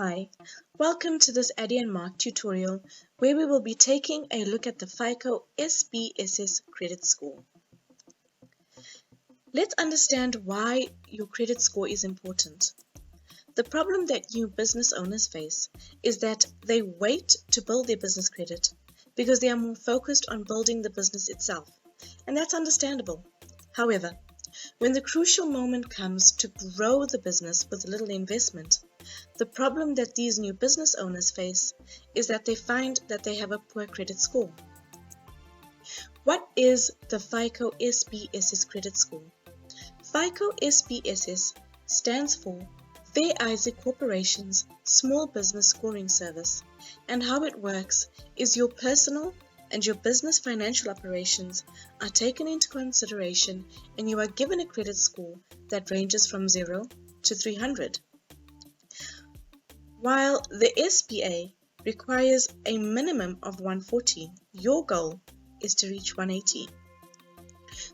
Hi, welcome to this Addy and Mark tutorial where we will be taking a look at the FICO SBSS credit score. Let's understand why your credit score is important. The problem that new business owners face is that they wait to build their business credit because they are more focused on building the business itself, and that's understandable. However, when the crucial moment comes to grow the business with little investment, the problem that these new business owners face is that they find that they have a poor credit score. What is the FICO SBSS credit score? FICO SBSS stands for Fair Isaac Corporation's Small Business Scoring Service, and how it works is your personal and your business financial operations are taken into consideration and you are given a credit score that ranges from 0 to 300. While the SBA requires a minimum of 140, your goal is to reach 180.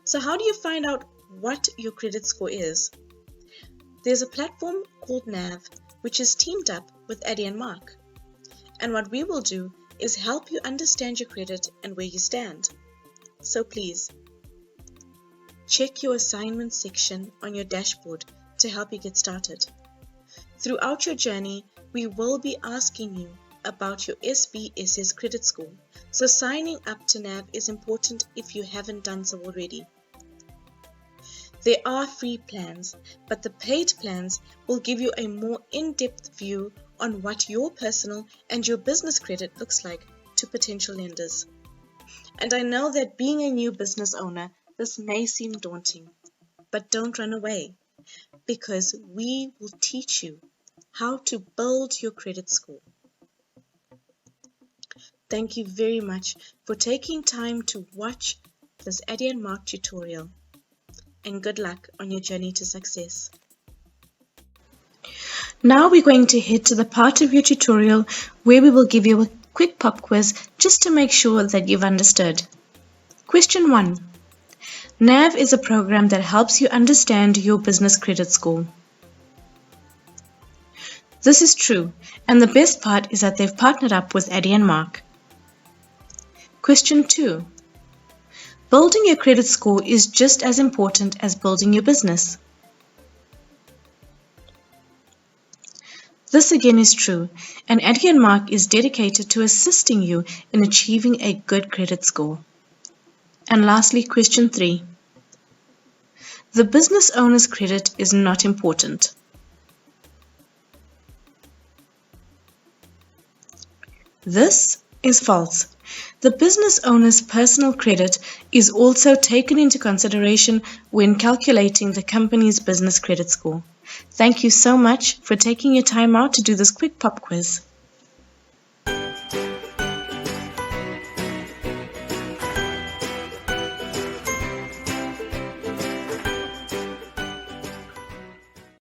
So how do you find out what your credit score is? There's a platform called NAV which is teamed up with Addy and Mark. And what we will do is help you understand your credit and where you stand. So please, check your assignment section on your dashboard to help you get started. Throughout your journey, we will be asking you about your SBSS credit score, so signing up to NAV is important if you haven't done so already. There are free plans, but the paid plans will give you a more in-depth view on what your personal and your business credit looks like to potential lenders. And I know that being a new business owner, this may seem daunting, but don't run away, because we will teach you how to build your credit score. Thank you very much for taking time to watch this Addy and Mark tutorial, and good luck on your journey to success. Now we're going to head to the part of your tutorial where we will give you a quick pop quiz just to make sure that you've understood. Question 1. NAV is a program that helps you understand your business credit score. This is true, and the best part is that they've partnered up with Addy and Mark. Question 2. Building your credit score is just as important as building your business. This again is true, and Addy and Mark is dedicated to assisting you in achieving a good credit score. And lastly, question 3. The business owner's credit is not important. This is false. The business owner's personal credit is also taken into consideration when calculating the company's business credit score. Thank you so much for taking your time out to do this quick pop quiz.